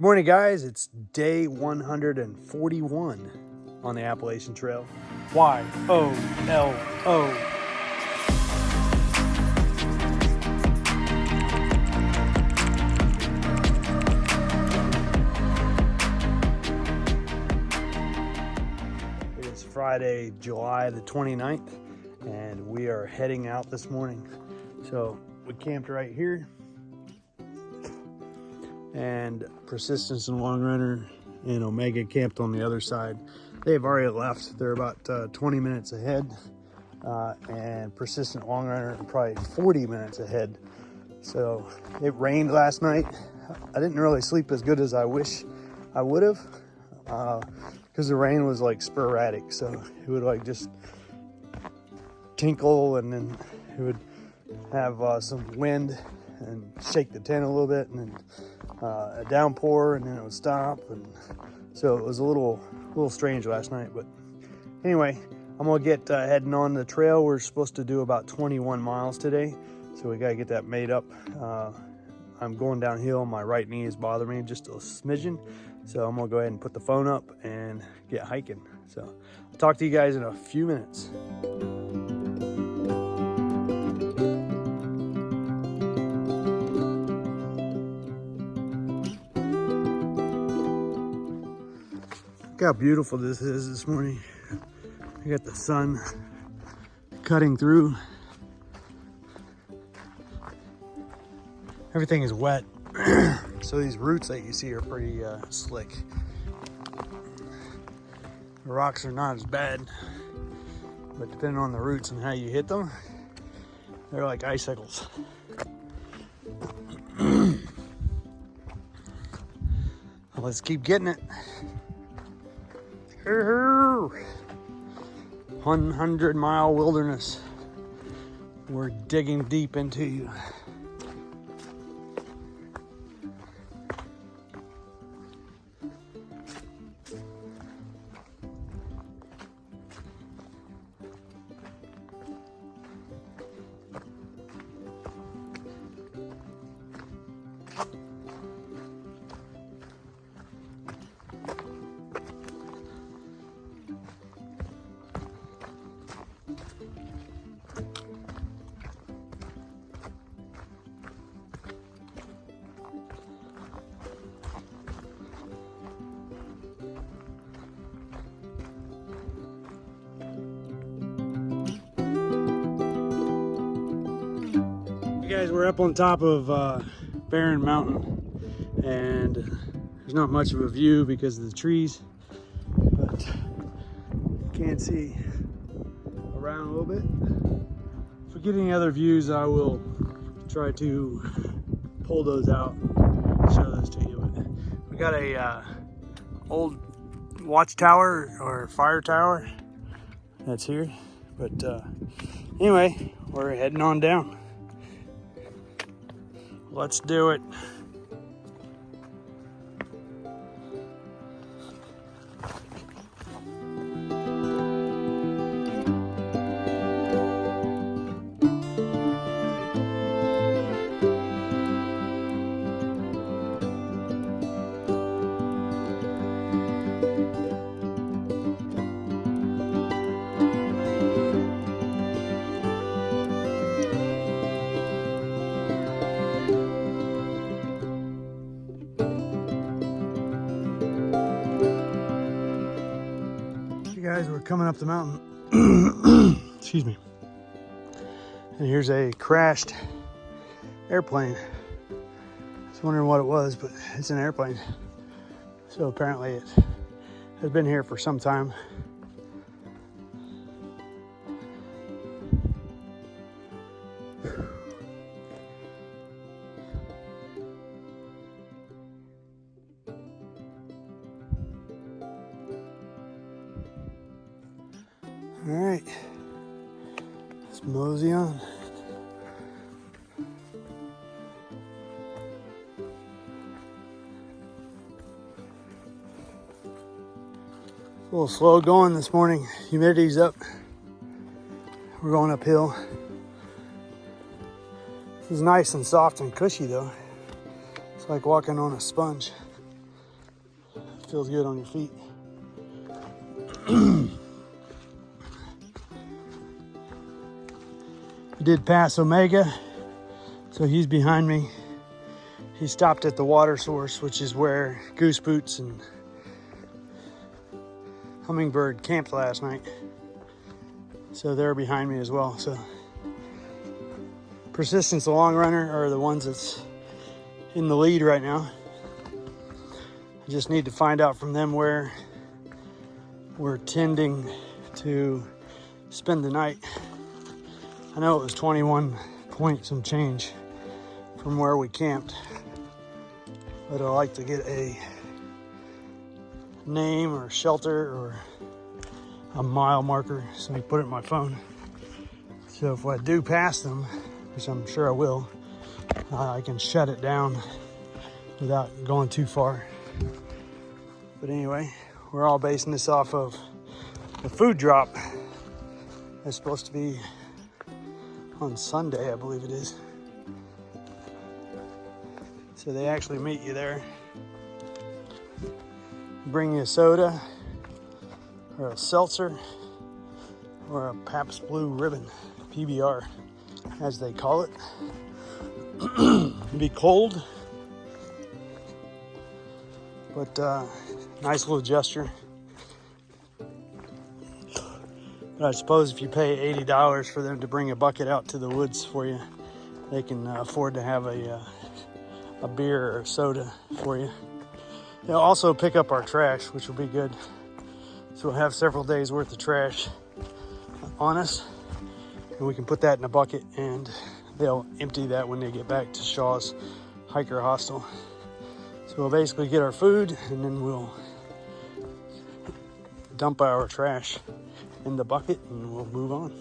Good morning, guys. It's day 141 on the Appalachian Trail. Y-O-L-O. It is Friday, July the 29th, and we are heading out this morning. So we camped right here, and Persistence and Long Runner and Omega camped on the other side. They've already left. They're about 20 minutes ahead, and Persistent Long Runner are probably 40 minutes ahead. So it rained last night. I didn't really sleep as good as I wish I would have, because the rain was like sporadic. So it would like just tinkle, and then it would have some wind and shake the tent a little bit, and then a downpour, and then it would stop. And so it was a little strange last night. But anyway, I'm gonna get heading on the trail. We're supposed to do about 21 miles today, so we gotta get that made up. I'm going downhill. My right knee is bothering me just a smidgen, so I'm gonna go ahead and put the phone up and get hiking. So I'll talk to you guys in a few minutes. Look how beautiful this is this morning. I got the sun cutting through. Everything is wet. So these roots that you see are pretty slick. The rocks are not as bad, but depending on the roots and how you hit them, they're like icicles. Let's keep getting it. 100-mile wilderness. We're digging deep into you. Guys, we're up on top of Barren Mountain, and there's not much of a view because of the trees, but you can see around a little bit. If we get any other views, I will try to pull those out and show those to you. But we got a old watchtower or fire tower that's here, but anyway, we're heading on down. Let's do it. Guys, we're coming up the mountain. Excuse me. And here's a crashed airplane. I was wondering what it was, but it's an airplane. So apparently it has been here for some time. All right, let's mosey on. A little slow going this morning. Humidity's up. We're going uphill. This is nice and soft and cushy though. It's like walking on a sponge. feels good on your feet. I did pass Omega, so he's behind me. He stopped at the water source, which is where Goose Boots and Hummingbird camped last night. So they're behind me as well. So Persistence, the long runner, are the ones that's in the lead right now. I just need to find out from them where we're tending to spend the night. I know it was 21 point some change from where we camped, but I like to get a name or shelter or a mile marker so I can put it in my phone. So if I do pass them, which I'm sure I will, I can shut it down without going too far. But anyway, we're all basing this off of the food drop. It's supposed to be on Sunday, I believe it is. So they actually meet you there, bring you a soda or a seltzer or a Pabst Blue Ribbon, PBR as they call it. It'd be cold, but nice little gesture. But I suppose if you pay $80 for them to bring a bucket out to the woods for you, they can afford to have a beer or a soda for you. They'll also pick up our trash, which will be good. So we'll have several days worth of trash on us, and we can put that in a bucket, and they'll empty that when they get back to Shaw's Hiker Hostel. So we'll basically get our food, and then we'll dump our trash in the bucket, and we'll move on.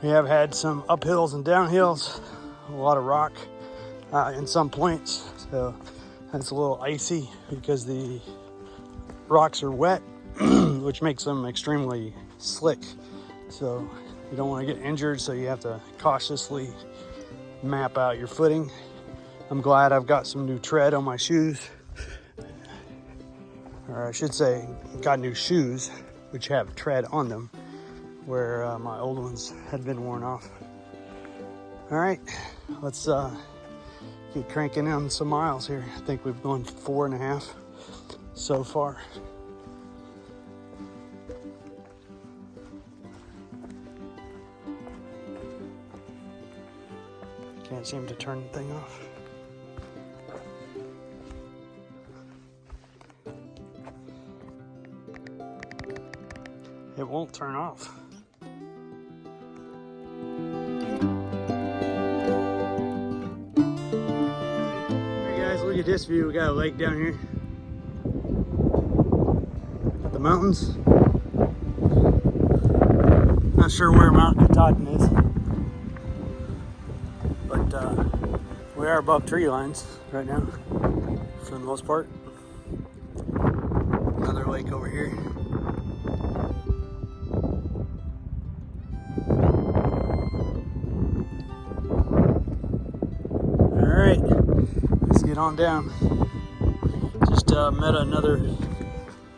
We have had some uphills and downhills, a lot of rock in some points, so that's a little icy because the rocks are wet, which makes them extremely slick. So you don't want to get injured, so you have to cautiously map out your footing. I'm glad I've got some new tread on my shoes, or I should say got new shoes which have tread on them, where my old ones had been worn off. All right, let's get cranking on some miles here. I think we've gone 4.5 so far. Can't seem to turn the thing off. It won't turn off. Hey guys, look at this view. We got a lake down here. Got the mountains. Not sure where Mount Katahdin is, but we are above tree lines right now, for the most part. Another lake over here. Get on down. Just met another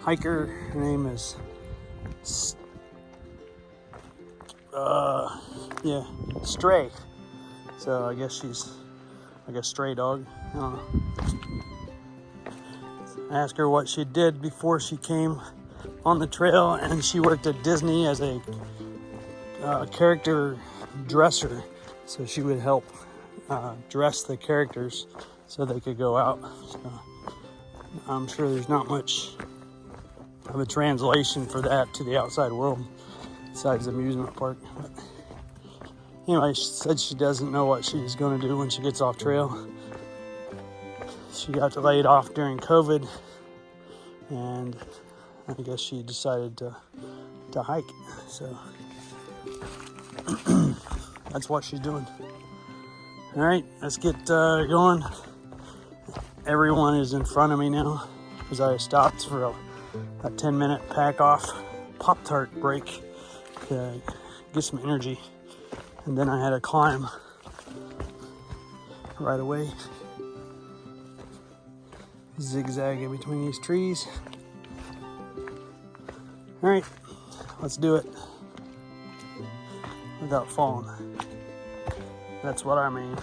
hiker. Her name is Stray. So I guess she's like a stray dog. I don't know. I asked her what she did before she came on the trail, and she worked at Disney as a character dresser. So she would help dress the characters so they could go out. So I'm sure there's not much of a translation for that to the outside world besides the amusement park. But anyway, she said she doesn't know what she's going to do when she gets off trail. She got laid off during COVID, and I guess she decided to hike. So that's what she's doing. All right, let's get going. Everyone is in front of me now because I stopped for a 10-minute pack off Pop-Tart break to get some energy, and then I had to climb right away. Zigzag in between these trees. All right, let's do it without falling. That's what I mean.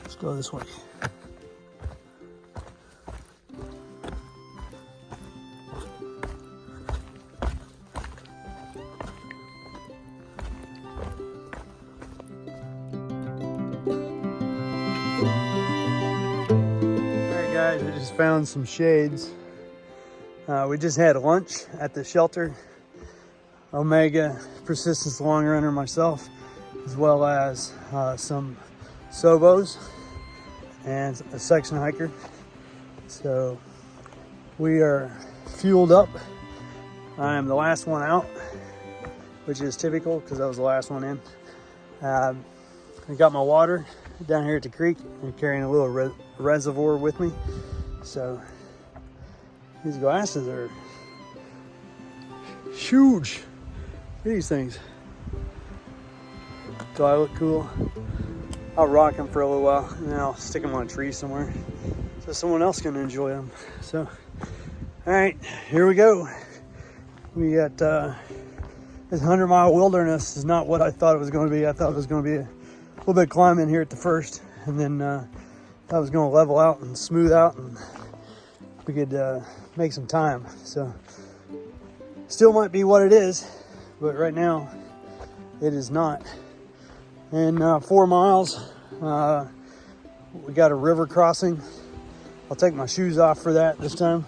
Let's go this way. Alright guys, we just found some shades. We just had lunch at the shelter. Omega, Persistence Long Runner, myself, as well as some Sobos and a section hiker. So we are fueled up. I am the last one out, which is typical because I was the last one in. I got my water down here at the creek. I'm carrying a little reservoir with me. So these glasses are huge. Look at these things. Do I look cool? I'll rock them for a little while and then I'll stick them on a tree somewhere so someone else can enjoy them. So, all right, here we go. We got this 100-mile wilderness is not what I thought it was going to be. I thought it was going to be a little bit of climbing here at the first, and then I was going to level out and smooth out, and we could make some time. So, still might be what it is, but right now it is not. And 4 miles, we got a river crossing. I'll take my shoes off for that this time.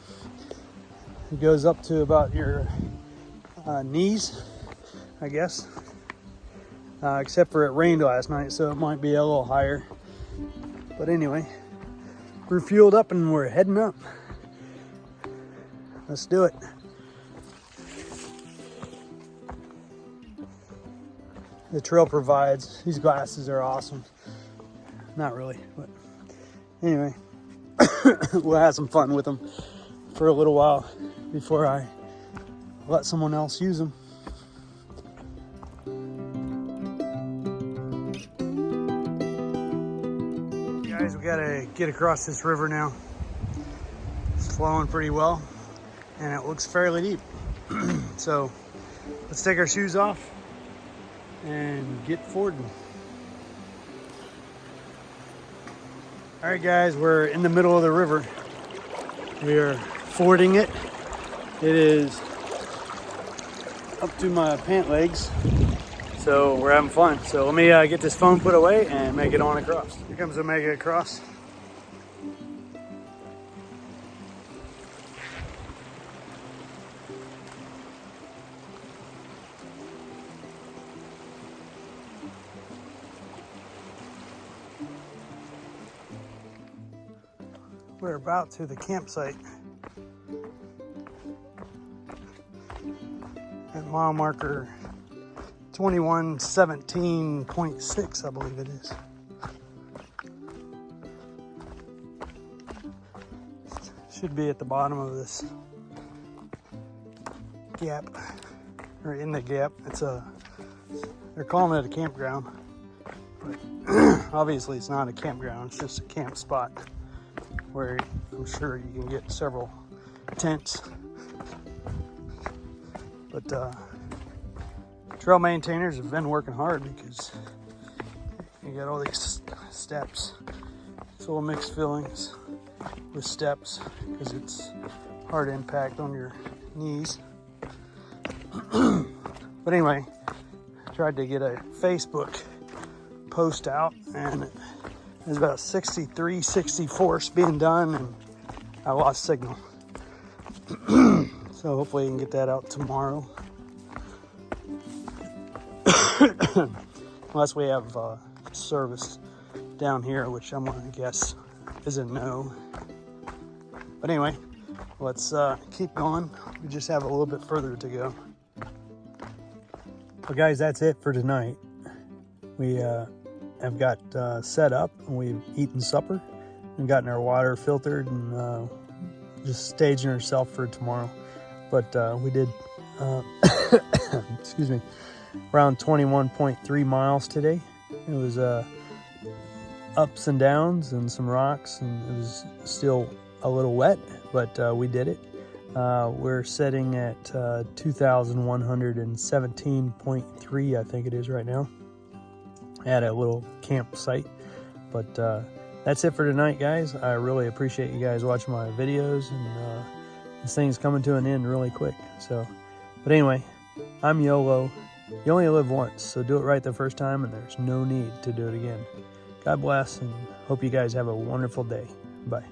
It goes up to about your knees, I guess. Except for it rained last night, so it might be a little higher. But anyway, we're fueled up and we're heading up. Let's do it. The trail provides. These glasses are awesome. Not really, but anyway, we'll have some fun with them for a little while before I let someone else use them. Guys, we gotta get across this river now. It's flowing pretty well and it looks fairly deep. So let's take our shoes off and get fording. All right guys, we're in the middle of the river. We are fording it. It is up to my pant legs, so we're having fun. So let me get this phone put away and make it on across. Here comes Omega across. We're about to the campsite at mile marker 2117.6, I believe it is. Should be at the bottom of this gap, or in the gap. They're calling it a campground, but obviously it's not a campground, it's just a camp spot where I'm sure you can get several tents. But trail maintainers have been working hard because you got all these steps. It's all mixed feelings with steps because it's hard impact on your knees. But anyway, I tried to get a Facebook post out and there's about 63, 64 being done, and I lost signal. So hopefully I can get that out tomorrow. Unless we have service down here, which I'm gonna guess is a no. But anyway, let's keep going. We just have a little bit further to go. Well, guys, that's it for tonight. We have got set up, and we've eaten supper and gotten our water filtered and just staging ourselves for tomorrow. But we did, excuse me, around 21.3 miles today. It was ups and downs and some rocks, and it was still a little wet, but we did it. We're sitting at 2,117.3, I think it is right now, at a little campsite. But that's it for tonight, guys. I really appreciate you guys watching my videos, and this thing's coming to an end really quick. So, but anyway, I'm YOLO. You only live once, so do it right the first time, and there's no need to do it again. God bless, and hope you guys have a wonderful day. Bye.